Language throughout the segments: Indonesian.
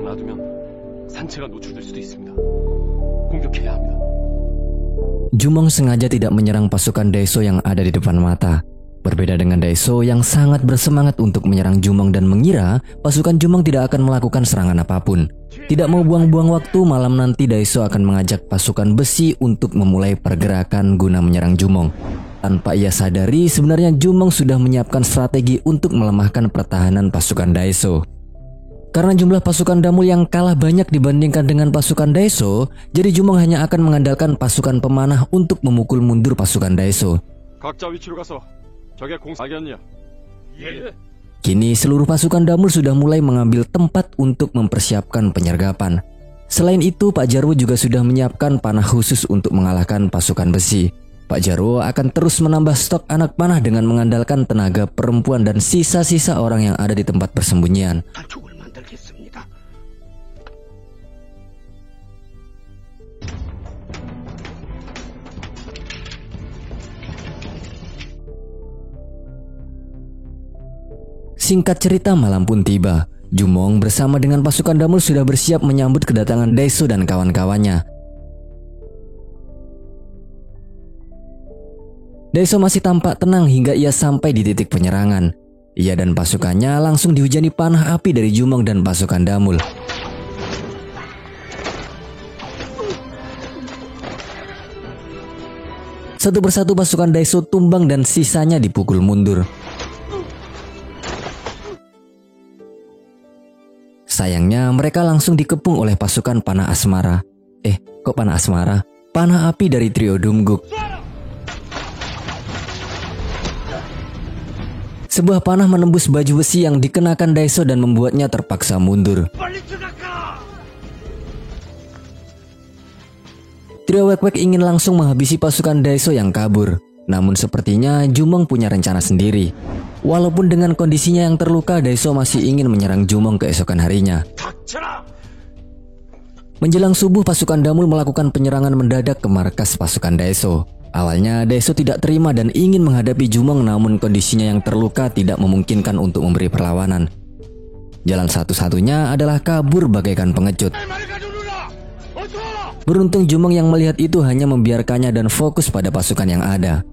놔두면 산채가 노출될 수도 있습니다. 공격해야 합니다. Jumong sengaja tidak menyerang pasukan Daeso yang ada di depan mata. Berbeda dengan Daeso yang sangat bersemangat untuk menyerang Jumong dan mengira pasukan Jumong tidak akan melakukan serangan apapun. Tidak mau buang-buang waktu, malam nanti Daeso akan mengajak pasukan besi untuk memulai pergerakan guna menyerang Jumong. Tanpa ia sadari, sebenarnya Jumong sudah menyiapkan strategi untuk melemahkan pertahanan pasukan Daeso. Karena jumlah pasukan Damul yang kalah banyak dibandingkan dengan pasukan Daeso, jadi Jumong hanya akan mengandalkan pasukan pemanah untuk memukul mundur pasukan Daeso. 각자 위치로 가서 적의 공사견이야. 예. Kini seluruh pasukan Damul sudah mulai mengambil tempat untuk mempersiapkan penyergapan. Selain itu, Pak Jarwo juga sudah menyiapkan panah khusus untuk mengalahkan pasukan besi. Pak Jarwo akan terus menambah stok anak panah dengan mengandalkan tenaga perempuan dan sisa-sisa orang yang ada di tempat persembunyian. Singkat cerita, malam pun tiba. Jumong bersama dengan pasukan Damul sudah bersiap menyambut kedatangan Daeso dan kawan-kawannya. Daeso masih tampak tenang hingga ia sampai di titik penyerangan. Ia dan pasukannya langsung dihujani panah api dari Jumong dan pasukan Damul. Satu persatu pasukan Daeso tumbang dan sisanya dipukul mundur. Sayangnya mereka langsung dikepung oleh pasukan panah asmara. Kok panah asmara? Panah api dari trio Dumguk. Sebuah panah menembus baju besi yang dikenakan Daeso dan membuatnya terpaksa mundur. Trio Wek-Wek ingin langsung menghabisi pasukan Daeso yang kabur. Namun sepertinya Jumong punya rencana sendiri. Walaupun dengan kondisinya yang terluka, Daeso masih ingin menyerang Jumong keesokan harinya. Menjelang subuh, pasukan Damul melakukan penyerangan mendadak ke markas pasukan Daeso. Awalnya Daeso tidak terima dan ingin menghadapi Jumong, namun kondisinya yang terluka tidak memungkinkan untuk memberi perlawanan. Jalan satu-satunya adalah kabur bagaikan pengecut. Beruntung Jumong yang melihat itu hanya membiarkannya dan fokus pada pasukan yang ada.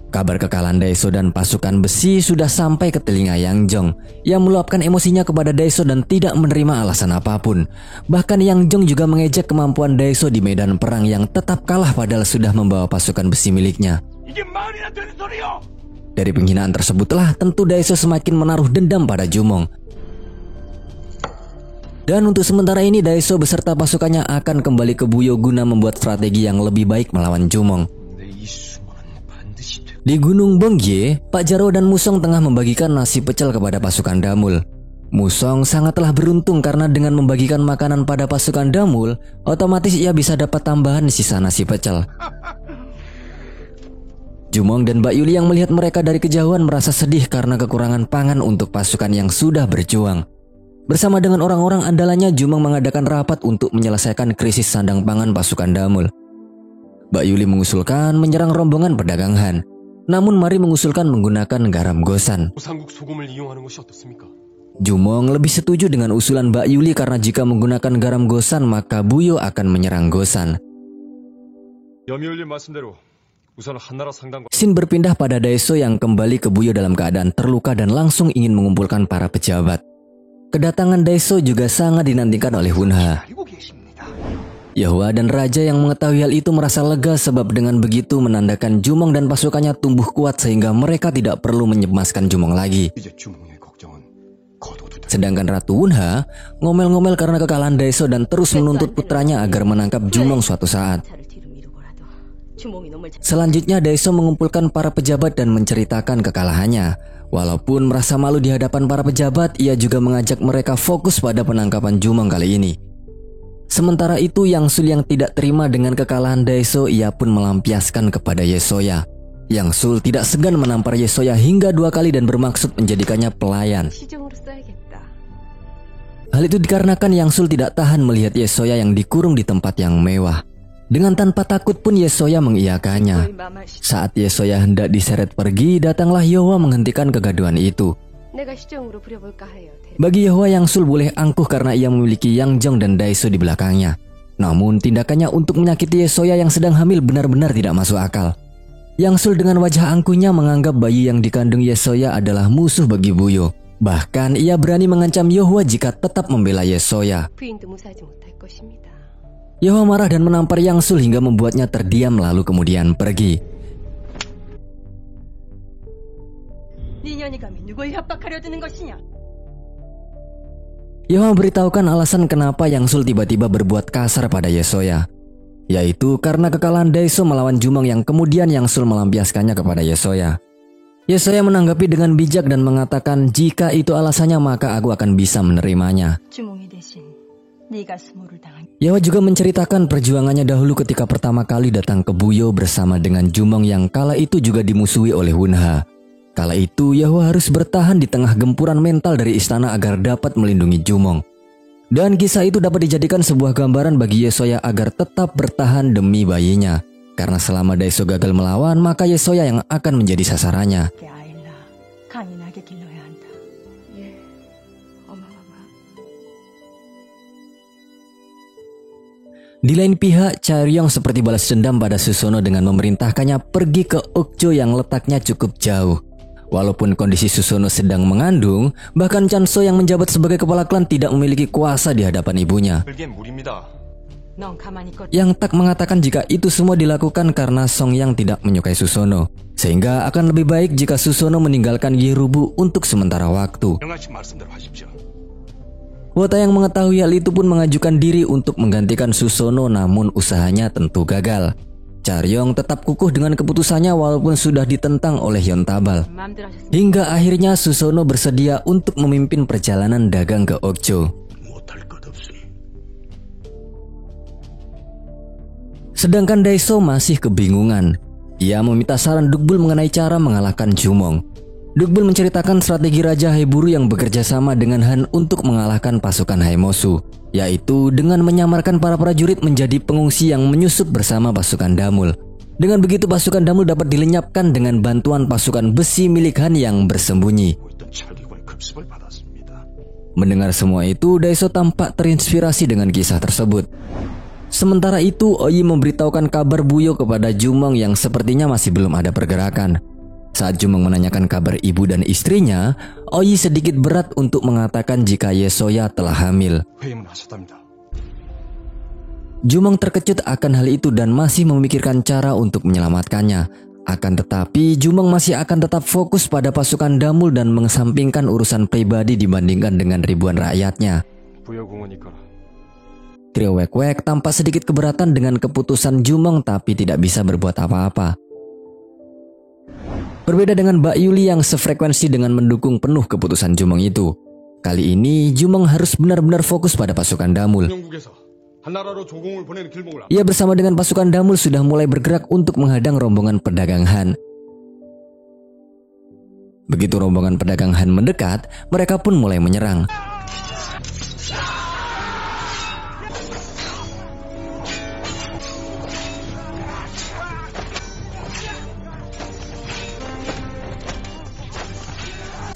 Kabar kekalahan Daeso dan pasukan besi sudah sampai ke telinga Yang Jong. Ia meluapkan emosinya kepada Daeso dan tidak menerima alasan apapun. Bahkan Yang Jong juga mengejek kemampuan Daeso di medan perang yang tetap kalah padahal sudah membawa pasukan besi miliknya. Dari penghinaan tersebutlah tentu Daeso semakin menaruh dendam pada Jumong. Dan untuk sementara ini Daeso beserta pasukannya akan kembali ke Buyo guna membuat strategi yang lebih baik melawan Jumong. Di Gunung Bongye, Pak Jarwo dan Musong tengah membagikan nasi pecel kepada pasukan Damul. Musong sangatlah beruntung karena dengan membagikan makanan pada pasukan Damul, otomatis ia bisa dapat tambahan sisa nasi pecel. Jumong dan Mbak Yuli yang melihat mereka dari kejauhan merasa sedih karena kekurangan pangan untuk pasukan yang sudah berjuang. Bersama dengan orang-orang andalannya, Jumong mengadakan rapat untuk menyelesaikan krisis sandang pangan pasukan Damul. Mbak Yuli mengusulkan menyerang rombongan pedagang Han. Namun Mari mengusulkan menggunakan garam gosan. Jumong lebih setuju dengan usulan Mbak Yuli karena jika menggunakan garam gosan maka Buyo akan menyerang Gosan. Scene berpindah pada Daeso yang kembali ke Buyo dalam keadaan terluka dan langsung ingin mengumpulkan para pejabat. Kedatangan Daeso juga sangat dinantikan oleh Hunha. Yahua dan Raja yang mengetahui hal itu merasa lega sebab dengan begitu menandakan Jumong dan pasukannya tumbuh kuat sehingga mereka tidak perlu menyemaskan Jumong lagi. Sedangkan Ratu Hunha ngomel-ngomel karena kekalahan Daeso dan terus menuntut putranya agar menangkap Jumong suatu saat. Selanjutnya Daeso mengumpulkan para pejabat dan menceritakan kekalahannya. Walaupun merasa malu di hadapan para pejabat, ia juga mengajak mereka fokus pada penangkapan Jumong kali ini. Sementara itu Yang Sul yang tidak terima dengan kekalahan Daeso, ia pun melampiaskan kepada Yesoya. Yang Sul tidak segan menampar Yesoya hingga 2 kali dan bermaksud menjadikannya pelayan. Hal itu dikarenakan Yang Sul tidak tahan melihat Yesoya yang dikurung di tempat yang mewah. Dengan tanpa takut pun Yesoya mengiyakannya. Saat Yesoya hendak diseret pergi, datanglah Yowa menghentikan kegaduhan itu. 내가 시정으로 부려볼까 해요. Bagi Yeohwa, Yang Sul boleh angkuh karena ia memiliki Yang Jong dan Daeseo di belakangnya. Namun tindakannya untuk menyakiti Yesoya yang sedang hamil benar-benar tidak masuk akal. Yang Sul dengan wajah angkuhnya menganggap bayi yang dikandung Yesoya adalah musuh bagi Buyo. Bahkan ia berani mengancam Yeohwa jika tetap membela Yesoya. 부인도 무사하지 못할 것입니다. Yeohwa marah dan menampar Yang Sul hingga membuatnya terdiam lalu kemudian pergi. 니년이 감히 누굴 협박하려 드는 것이냐? Yeohwa memberitahukan alasan kenapa Yang Sul tiba-tiba berbuat kasar pada Yesoya, yaitu karena kekalahan Daeseo melawan Jumong yang kemudian Yang Sul melampiaskannya kepada Yesoya. Yesoya menanggapi dengan bijak dan mengatakan jika itu alasannya maka aku akan bisa menerimanya. 주몽이 대신 네가 수모를 당한. Yeohwa juga menceritakan perjuangannya dahulu ketika pertama kali datang ke Buyo bersama dengan Jumong yang kala itu juga dimusuhi oleh Hunha. Kala itu Yeohwa harus bertahan di tengah gempuran mental dari istana agar dapat melindungi Jumong. Dan kisah itu dapat dijadikan sebuah gambaran bagi Yesoya agar tetap bertahan demi bayinya. Karena selama Daeseo gagal melawan, maka Yesoya yang akan menjadi sasarannya. 아일라 강인하게 길러야 한다. 예, 어마어마. Di lain pihak, Chaeryeong seperti balas dendam pada Susono dengan memerintahkannya pergi ke Okjo yang letaknya cukup jauh. Walaupun kondisi Susono sedang mengandung, bahkan Chanso yang menjabat sebagai kepala klan tidak memiliki kuasa di hadapan ibunya. 별겐 무리입니다. 넌 가만히 있거든. Yang Tak mengatakan jika itu semua dilakukan karena Song Yang tidak menyukai Susono, sehingga akan lebih baik jika Susono meninggalkan Yerubu untuk sementara waktu. 영아씨 말씀대로 하십시오. Wota yang mengetahui hal itu pun mengajukan diri untuk menggantikan Susono, namun usahanya tentu gagal. Chaeryeong tetap kukuh dengan keputusannya walaupun sudah ditentang oleh Hyuntabal. 마음대로 하셨습니다. Hingga akhirnya Susono bersedia untuk memimpin perjalanan dagang ke Okjo. 못할 것 없으니. Sedangkan Daeseo masih kebingungan. Ia meminta saran Dukbul mengenai cara mengalahkan Jumong. Dukbul menceritakan strategi Raja Haeburu yang bekerja sama dengan Han untuk mengalahkan pasukan Haemosu, yaitu dengan menyamarkan para prajurit menjadi pengungsi yang menyusup bersama pasukan Damul. Dengan begitu pasukan Damul dapat dilenyapkan dengan bantuan pasukan besi milik Han yang bersembunyi. 있던 찰기군의 급습을 받았습니다. Mendengar semua itu, Daeseo tampak terinspirasi dengan kisah tersebut. Sementara itu, Oyi memberitahukan kabar Buyo kepada Jumong yang sepertinya masih belum ada pergerakan. Saat Jumong menanyakan kabar ibu dan istrinya, Oyi sedikit berat untuk mengatakan jika Yesoya telah hamil. 회임을 하셨답니다. Jumong terkejut akan hal itu dan masih memikirkan cara untuk menyelamatkannya. Akan tetapi, Jumong masih akan tetap fokus pada pasukan Damul dan mengesampingkan urusan pribadi dibandingkan dengan ribuan rakyatnya. 부여공은 이거라. Trio Wek-Wek tampak sedikit keberatan dengan keputusan Jumong tapi tidak bisa berbuat apa-apa. Berbeda dengan Mbak Yuli yang sefrekuensi dengan mendukung penuh keputusan Jumong itu. Kali ini Jumong harus benar-benar fokus pada pasukan Damul. 영국에서 한나라로 조공을 보내는 길목을 Ia bersama dengan pasukan Damul sudah mulai bergerak untuk menghadang rombongan pedagang Han. Begitu rombongan pedagang Han mendekat, mereka pun mulai menyerang.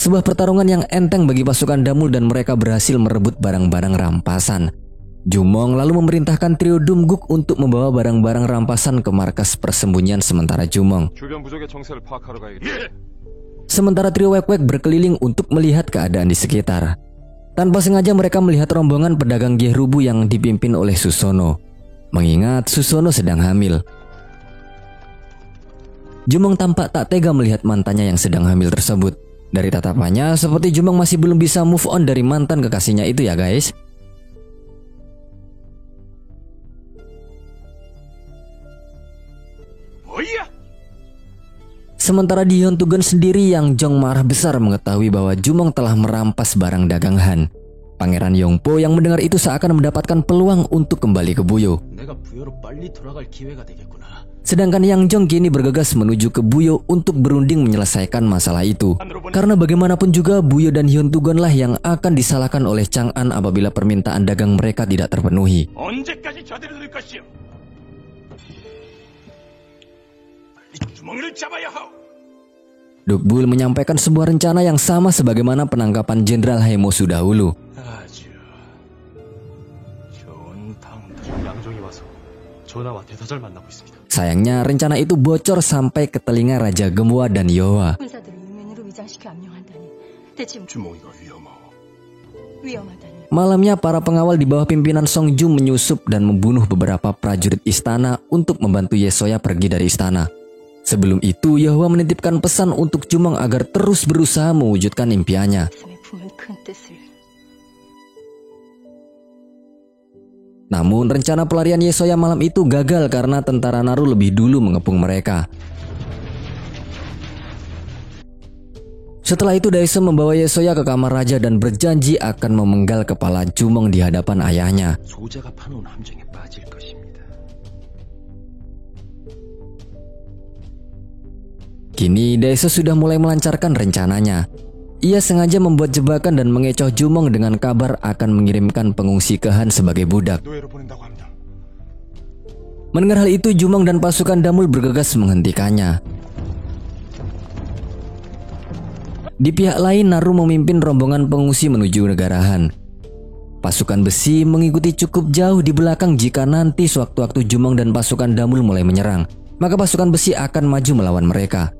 Sebuah pertarungan yang enteng bagi pasukan Damul dan mereka berhasil merebut barang-barang rampasan. Jumong lalu memerintahkan trio Dumguk untuk membawa barang-barang rampasan ke markas persembunyian sementara Jumong. 주변 부족의 정세를 파악하러 가야겠다. Sementara trio Wek-Wek berkeliling untuk melihat keadaan di sekitar. Tanpa sengaja mereka melihat rombongan pedagang Gyerubu yang dipimpin oleh Susono. Mengingat Susono sedang hamil. Jumong tampak tak tega melihat mantannya yang sedang hamil tersebut. Dari tatapannya, seperti Jumong masih belum bisa move on dari mantan kekasihnya itu ya guys. Oh iya. Sementara di Hyuntugon sendiri, Yang Jong marah besar mengetahui bahwa Jumong telah merampas barang dagang Han. Pangeran Yongpo yang mendengar itu seakan mendapatkan peluang untuk kembali ke Buyo. 내가 부여로 빨리 돌아갈 기회가 되겠구나. Sedangkan Yang Jong kini bergegas menuju ke Buyo untuk berunding menyelesaikan masalah itu. Karena bagaimanapun juga Buyo dan Hyuntugon lah yang akan disalahkan oleh Chang'an apabila permintaan dagang mereka tidak terpenuhi. 언제까지 저들을 것이오? 빨리 주먹을 잡아야 하오. Dukbul menyampaikan sebuah rencana yang sama sebagaimana penangkapan Jenderal Haemosu dahulu. 아주 좋은 당들 양종이 와서 조나와 대사절 만나고 있습니다. Sayangnya rencana itu bocor sampai ke telinga Raja Gemwa dan Yowa. 군사들을 유면으로 위장시켜 압령한다니 대체 주몽이가 위험하오. 위험하다니. Malamnya para pengawal di bawah pimpinan Song Jum menyusup dan membunuh beberapa prajurit istana untuk membantu Yesoya pergi dari istana. Sebelum itu, Yahwa menitipkan pesan untuk Jumong agar terus berusaha mewujudkan impiannya. 가슴에 품은 큰 뜻을 Namun, rencana pelarian Yesoya malam itu gagal karena tentara Naru lebih dulu mengepung mereka. Setelah itu, Daeso membawa Yesoya ke kamar raja dan berjanji akan memenggal kepala Jumong di hadapan ayahnya. 소자가 파놓은 함정에 빠질 것입니다. Kini Daeso sudah mulai melancarkan rencananya. Ia sengaja membuat jebakan dan mengecoh Jumong dengan kabar akan mengirimkan pengungsi ke Han sebagai budak. 노예로 보낸다고 합니다. Mendengar hal itu, Jumong dan pasukan Damul bergegas menghentikannya. Di pihak lain, Naru memimpin rombongan pengungsi menuju negara Han. Pasukan besi mengikuti cukup jauh di belakang jika nanti sewaktu-waktu Jumong dan pasukan Damul mulai menyerang, maka pasukan besi akan maju melawan mereka.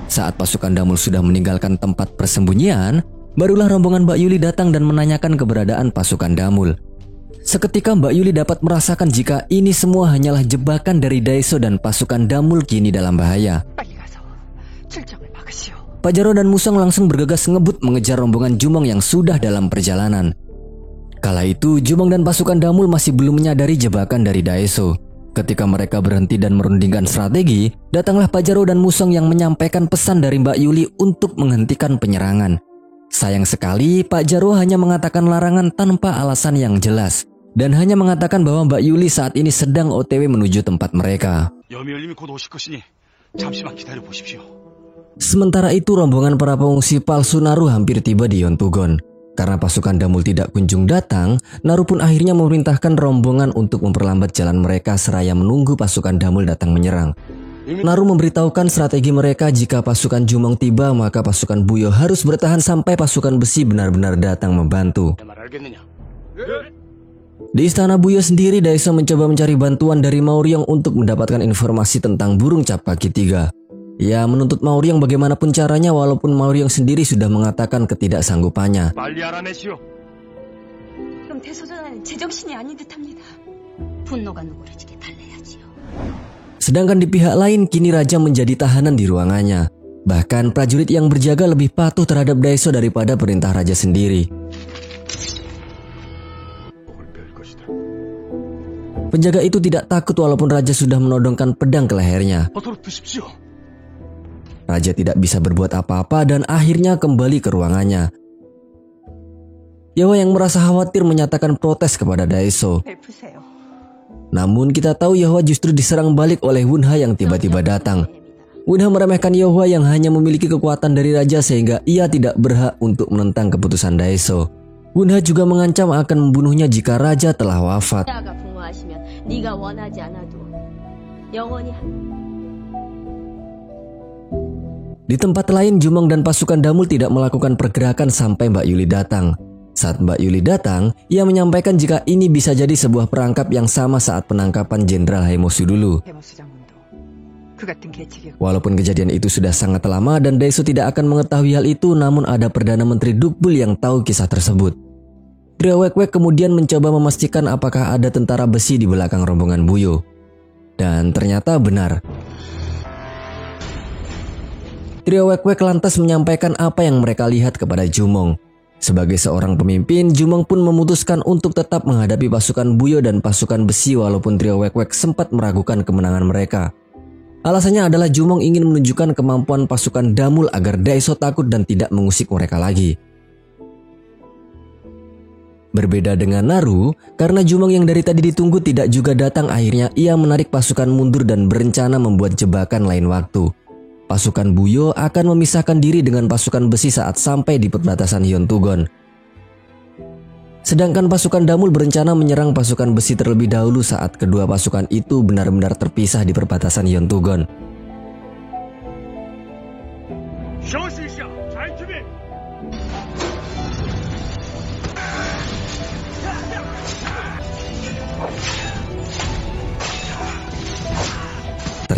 Saat pasukan Damul sudah meninggalkan tempat persembunyian, barulah rombongan Mbak Yuli datang dan menanyakan keberadaan pasukan Damul. Seketika Mbak Yuli dapat merasakan jika ini semua hanyalah jebakan dari Daeso dan pasukan Damul kini dalam bahaya. 빨리 가서 출정을 막으시오. Pajaro dan Musang langsung bergegas ngebut mengejar rombongan Jumong yang sudah dalam perjalanan. Kala itu, Jumong dan pasukan Damul masih belum menyadari jebakan dari Daeso. Ketika mereka berhenti dan merundingkan strategi, datanglah Pajaro dan Musang yang menyampaikan pesan dari Mbak Yuli untuk menghentikan penyerangan. Sayang sekali, Pak Jaro hanya mengatakan larangan tanpa alasan yang jelas, dan hanya mengatakan bahwa Mbak Yuli saat ini sedang OTW menuju tempat mereka. 여미열님이 곧 오실 것이니 잠시만 기다려 보십시오. Sementara itu, rombongan para pengungsi palsu Naru hampir tiba di Yontugon. Karena pasukan Damul tidak kunjung datang, Naru pun akhirnya memerintahkan rombongan untuk memperlambat jalan mereka seraya menunggu pasukan Damul datang menyerang. Naru memberitahukan strategi mereka jika pasukan Jumong tiba, maka pasukan Buyo harus bertahan sampai pasukan besi benar-benar datang membantu. 말 알겠느냐? Di istana Buyo sendiri, Daeso mencoba mencari bantuan dari Maoryong untuk mendapatkan informasi tentang burung cap kaki 3. Ia menuntut Maoryong bagaimanapun caranya walaupun Maoryong sendiri sudah mengatakan ketidaksanggupannya. 빨리 알아내시오. 그럼 대소전하는 제정신이 아닌 듯합니다. 분노가 누그러지게 달래야지요. Sedangkan di pihak lain, kini raja menjadi tahanan di ruangannya. Bahkan prajurit yang berjaga lebih patuh terhadap Daeso daripada perintah raja sendiri. Penjaga itu tidak takut walaupun raja sudah menodongkan pedang ke lehernya. 버터로 드십시오. Raja tidak bisa berbuat apa-apa dan akhirnya kembali ke ruangannya. Yawa yang merasa khawatir menyatakan protes kepada Daeso. 벨프세요. Namun kita tahu Yawa justru diserang balik oleh Wunha yang tiba-tiba datang. Wunha meremehkan Yawa yang hanya memiliki kekuatan dari raja sehingga ia tidak berhak untuk menentang keputusan Daeso. Wunha juga mengancam akan membunuhnya jika raja telah wafat. 나가 분노하시면 네가 원하지 않아도 영원히 Di tempat lain, Jumong dan pasukan Damul tidak melakukan pergerakan sampai Mbak Yuli datang. Saat Mbak Yuli datang, ia menyampaikan jika ini bisa jadi sebuah perangkap yang sama saat penangkapan Jenderal Haemosu dulu. 대모수 장군도 그 같은 계책이 Walaupun kejadian itu sudah sangat lama dan Daeso tidak akan mengetahui hal itu, namun ada Perdana Menteri Dukbul yang tahu kisah tersebut. Trio Wek-Wek kemudian mencoba memastikan apakah ada tentara besi di belakang rombongan Buyo. Dan ternyata benar. Trio Wek-Wek lantas menyampaikan apa yang mereka lihat kepada Jumong. Sebagai seorang pemimpin, Jumong pun memutuskan untuk tetap menghadapi pasukan Buyo dan pasukan besi walaupun Trio Wek-Wek sempat meragukan kemenangan mereka. Alasannya adalah Jumong ingin menunjukkan kemampuan pasukan Damul agar Daeso takut dan tidak mengusik mereka lagi. Berbeda dengan Naru, karena Jumong yang dari tadi ditunggu tidak juga datang, akhirnya ia menarik pasukan mundur dan berencana membuat jebakan lain waktu. Pasukan Buyo akan memisahkan diri dengan pasukan besi saat sampai di perbatasan Yontugon. Sedangkan pasukan Damul berencana menyerang pasukan besi terlebih dahulu saat kedua pasukan itu benar-benar terpisah di perbatasan Yontugon.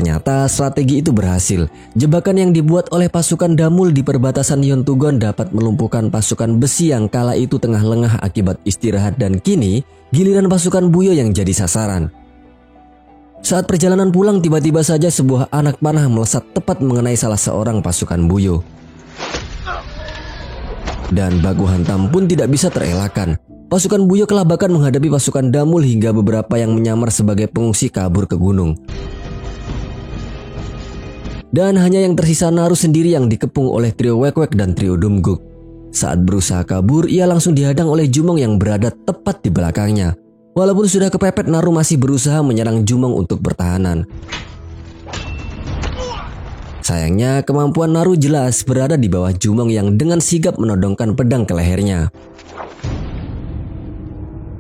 Ternyata strategi itu berhasil. Jebakan yang dibuat oleh pasukan Damul di perbatasan Yontugon dapat melumpuhkan pasukan besi yang kala itu tengah lengah akibat istirahat, dan kini giliran pasukan Buyo yang jadi sasaran. Saat perjalanan pulang, tiba-tiba saja sebuah anak panah melesat tepat mengenai salah seorang pasukan Buyo. Dan baku hantam pun tidak bisa terelakkan. Pasukan Buyo kelabakan menghadapi pasukan Damul hingga beberapa yang menyamar sebagai pengungsi kabur ke gunung. Dan hanya yang tersisa Naru sendiri yang dikepung oleh trio Wek-Wek dan trio Dumguk. Saat berusaha kabur, ia langsung dihadang oleh Jumong yang berada tepat di belakangnya. Walaupun sudah kepepet, Naru masih berusaha menyerang Jumong untuk pertahanan. Sayangnya, kemampuan Naru jelas berada di bawah Jumong yang dengan sigap menodongkan pedang ke lehernya.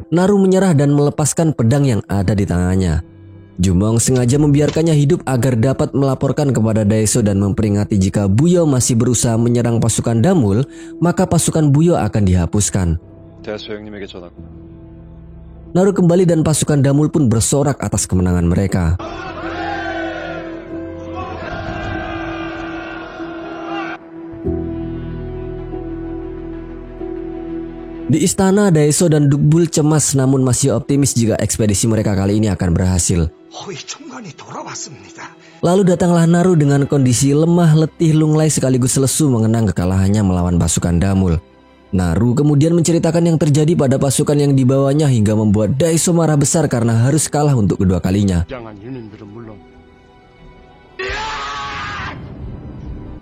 Naru menyerah dan melepaskan pedang yang ada di tangannya. Jumong sengaja membiarkannya hidup agar dapat melaporkan kepada Daeso dan memperingati jika Buyo masih berusaha menyerang pasukan Damul, maka pasukan Buyo akan dihapuskan. Naru kembali dan pasukan Damul pun bersorak atas kemenangan mereka. Di istana, Daeso dan Dukbul cemas namun masih optimis jika ekspedisi mereka kali ini akan berhasil. Lalu datanglah Naru dengan kondisi lemah, letih, lunglai sekaligus lesu mengenang kekalahannya melawan pasukan Damul. Naru kemudian menceritakan yang terjadi pada pasukan yang dibawanya hingga membuat Daeso marah besar karena harus kalah untuk kedua kalinya.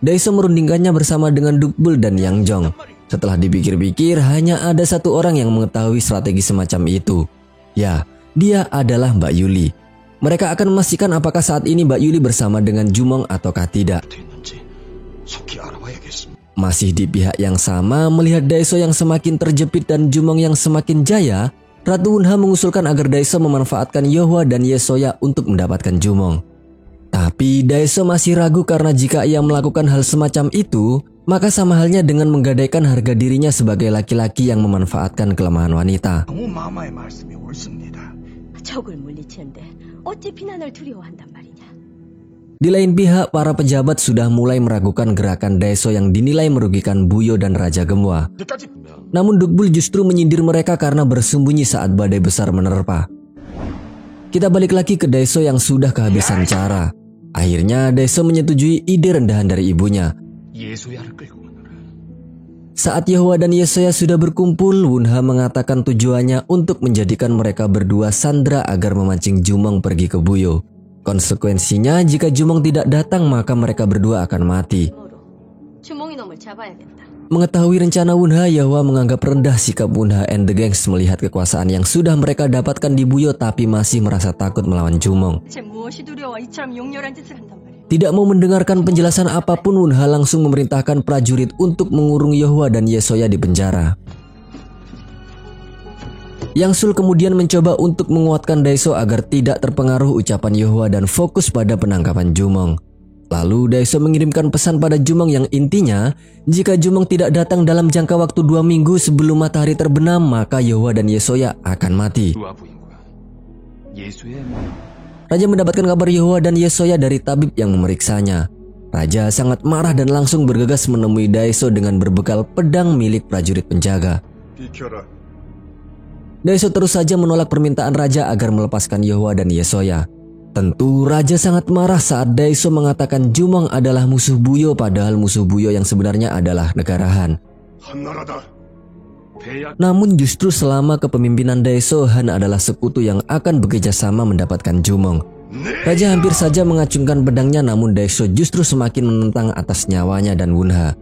Daeso merundingkannya bersama dengan Dukbul dan Yang Jong. Setelah dipikir-pikir, hanya ada satu orang yang mengetahui strategi semacam itu. Ya, dia adalah Mbak Yuli. Mereka akan memastikan apakah saat ini Mbak Yuli bersama dengan Jumong ataukah tidak. Masih di pihak yang sama, melihat Daeso yang semakin terjepit dan Jumong yang semakin jaya, Ratu Wunha mengusulkan agar Daeso memanfaatkan Yohwa dan Yesoya untuk mendapatkan Jumong. Tapi Daeso masih ragu karena jika ia melakukan hal semacam itu, maka sama halnya dengan menggadaikan harga dirinya sebagai laki-laki yang memanfaatkan kelemahan wanita. Di lain pihak, para pejabat sudah mulai meragukan gerakan Daeso yang dinilai merugikan Buyo dan Raja Gemwa. Namun Dukbul justru menyindir mereka karena bersembunyi saat badai besar menerpa. Kita balik lagi ke Daeso yang sudah kehabisan cara. Akhirnya Daeso menyetujui ide rendahan dari ibunya. Saat Yohwa dan Yesoya sudah berkumpul, Wunha mengatakan tujuannya untuk menjadikan mereka berdua sandera agar memancing Jumong pergi ke Buyo. Konsekuensinya, jika Jumong tidak datang maka mereka berdua akan mati. Mengetahui rencana Wunha, Yohwa menganggap rendah sikap Wunha and the Gangs melihat kekuasaan yang sudah mereka dapatkan di Buyo tapi masih merasa takut melawan Jumong. Tidak mau mendengarkan penjelasan apapun, Wunha langsung memerintahkan prajurit untuk mengurung Yohwa dan Yesoya di penjara. Yang Sul kemudian mencoba untuk menguatkan Daeso agar tidak terpengaruh ucapan Yohwa dan fokus pada penangkapan Jumong. Lalu Daeso mengirimkan pesan pada Jumong yang intinya, jika Jumong tidak datang dalam jangka waktu 2 minggu sebelum matahari terbenam, maka Yohwa dan Yesoya akan mati. Raja mendapatkan kabar Yohwa dan Yesoya dari tabib yang memeriksanya. Raja sangat marah dan langsung bergegas menemui Daeso dengan berbekal pedang milik prajurit penjaga. Daeso terus saja menolak permintaan Raja agar melepaskan Yohwa dan Yesoya. Tentu Raja sangat marah saat Daeso mengatakan Jumong adalah musuh Buyo, padahal musuh Buyo yang sebenarnya adalah negara Han. Namun justru selama kepemimpinan Daeso, Han adalah sekutu yang akan bekerja sama mendapatkan Jumong. Raja hampir saja mengacungkan pedangnya, namun Daeso justru semakin menentang atas nyawanya dan Wunha.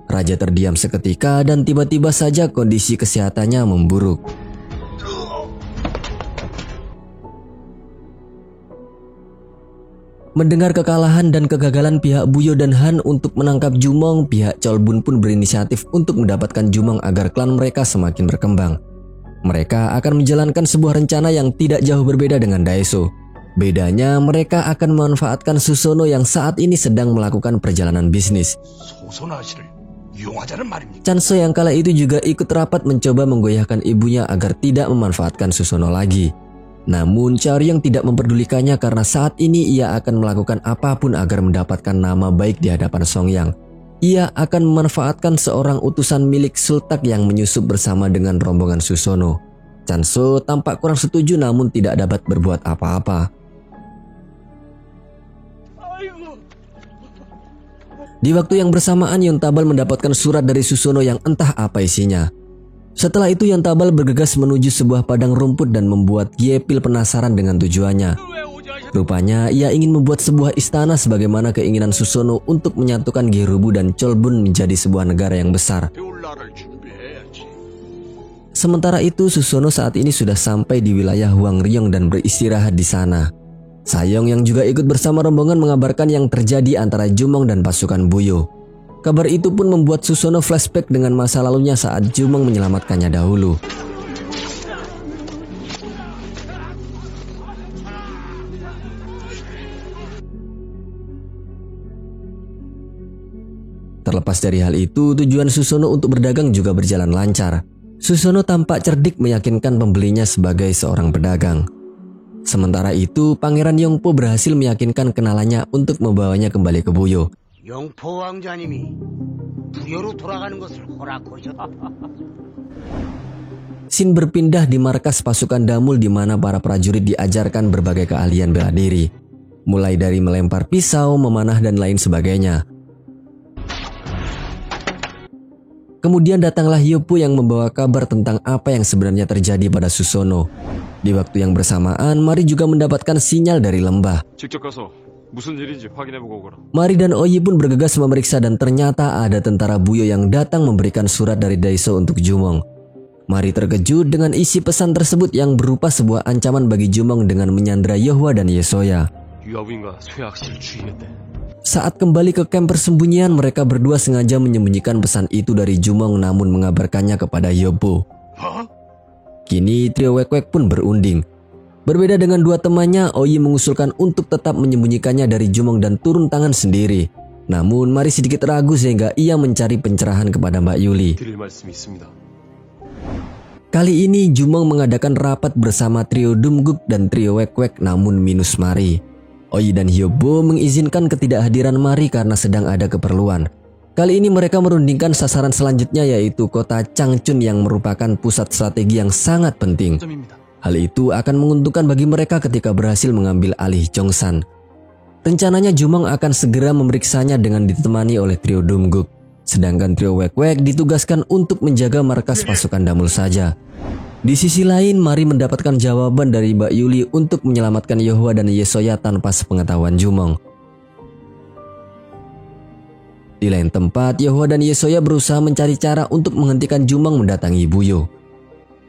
Raja terdiam seketika dan tiba-tiba saja kondisi kesehatannya memburuk. Mendengar kekalahan dan kegagalan pihak Buyo dan Han untuk menangkap Jumong, pihak Cholbun pun berinisiatif untuk mendapatkan Jumong agar klan mereka semakin berkembang. Mereka akan menjalankan sebuah rencana yang tidak jauh berbeda dengan Daeso. Bedanya, mereka akan memanfaatkan Susono yang saat ini sedang melakukan perjalanan bisnis. Chanso yang kala itu juga ikut rapat mencoba menggoyahkan ibunya agar tidak memanfaatkan Susono lagi. Namun Charyong tidak memperdulikannya karena saat ini ia akan melakukan apapun agar mendapatkan nama baik di hadapan Songyang. Ia akan memanfaatkan seorang utusan milik Sultak yang menyusup bersama dengan rombongan Susono. Chanso tampak kurang setuju namun tidak dapat berbuat apa-apa. Di waktu yang bersamaan Yontabal mendapatkan surat dari Susono yang entah apa isinya. Setelah itu Yontabal bergegas menuju sebuah padang rumput dan membuat Gyepil penasaran dengan tujuannya. Rupanya ia ingin membuat sebuah istana sebagaimana keinginan Susono untuk menyatukan Gerubu dan Cholbun menjadi sebuah negara yang besar. Sementara itu Susono saat ini sudah sampai di wilayah Hwangryong dan beristirahat di sana. Sayong yang juga ikut bersama rombongan mengabarkan yang terjadi antara Jumong dan pasukan Buyo. Kabar itu pun membuat Susono flashback dengan masa lalunya saat Jumong menyelamatkannya dahulu. Terlepas dari hal itu, tujuan Susono untuk berdagang juga berjalan lancar. Susono tampak cerdik meyakinkan pembelinya sebagai seorang pedagang. Sementara itu, Pangeran Yongpo berhasil meyakinkan kenalannya untuk membawanya kembali ke Buyo. 영포 왕자님이 부여로 돌아가는 것을 허락하셨다. Scene berpindah di markas pasukan Damul di mana para prajurit diajarkan berbagai keahlian bela diri, mulai dari melempar pisau, memanah dan lain sebagainya. Kemudian datanglah Hyopo yang membawa kabar tentang apa yang sebenarnya terjadi pada Susono. Di waktu yang bersamaan, Mari juga mendapatkan sinyal dari lembah. 직접 가서 무슨 일인지 확인해보고 오거라. Mari dan Oyi pun bergegas memeriksa dan ternyata ada tentara Buyo yang datang memberikan surat dari Daiso untuk Jumong. Mari terkejut dengan isi pesan tersebut yang berupa sebuah ancaman bagi Jumong dengan menyandra Yohwa dan Yesoya. 유아부인과 쇠악실 주의했대. Saat kembali ke kamp persembunyian, mereka berdua sengaja menyembunyikan pesan itu dari Jumong namun mengabarkannya kepada Hyopo. Kini trio Wek-Wek pun berunding. Berbeda dengan dua temannya, Oyi mengusulkan untuk tetap menyembunyikannya dari Jumong dan turun tangan sendiri. Namun Mari sedikit ragu sehingga ia mencari pencerahan kepada Mbak Yuli. 드릴 말씀이 있습니다. Kali ini Jumong mengadakan rapat bersama trio Dumguk dan trio Wek-Wek namun minus Mari. Oyi dan Hyopo mengizinkan ketidakhadiran Mari karena sedang ada keperluan. Kali ini mereka merundingkan sasaran selanjutnya yaitu kota Changchun yang merupakan pusat strategi yang sangat penting. 점입니다. Hal itu akan menguntungkan bagi mereka ketika berhasil mengambil alih Cheongshan. Rencananya Jumong akan segera memeriksanya dengan ditemani oleh trio Dumguk. Sedangkan trio Wek-Wek ditugaskan untuk menjaga markas pasukan Damul saja. Di sisi lain, Mari mendapatkan jawaban dari Mbak Yuli untuk menyelamatkan Yohwa dan Yesoya tanpa sepengetahuan Jumong. Di lain tempat, Yohwa dan Yesoya berusaha mencari cara untuk menghentikan Jumong mendatangi Buyo.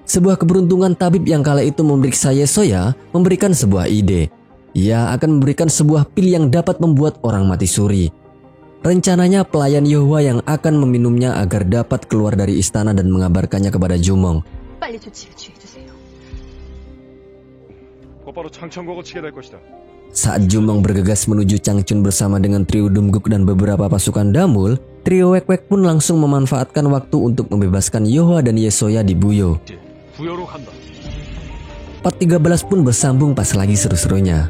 Sebuah keberuntungan tabib yang kala itu memeriksa Yesoya memberikan sebuah ide. Ia akan memberikan sebuah pil yang dapat membuat orang mati suri. Rencananya pelayan Yohwa yang akan meminumnya agar dapat keluar dari istana dan mengabarkannya kepada Jumong. 빨리 조치를 취해주세요. 곧바로 창천국을 치게 될 것이다. Saat Jumong bergegas menuju Changchun bersama dengan trio Dumguk dan beberapa pasukan Damul, trio Wek-Wek pun langsung memanfaatkan waktu untuk membebaskan Yohwa dan Yesoya di Buyo. 부여로 간다. Part 13 pun bersambung pas lagi seru-serunya.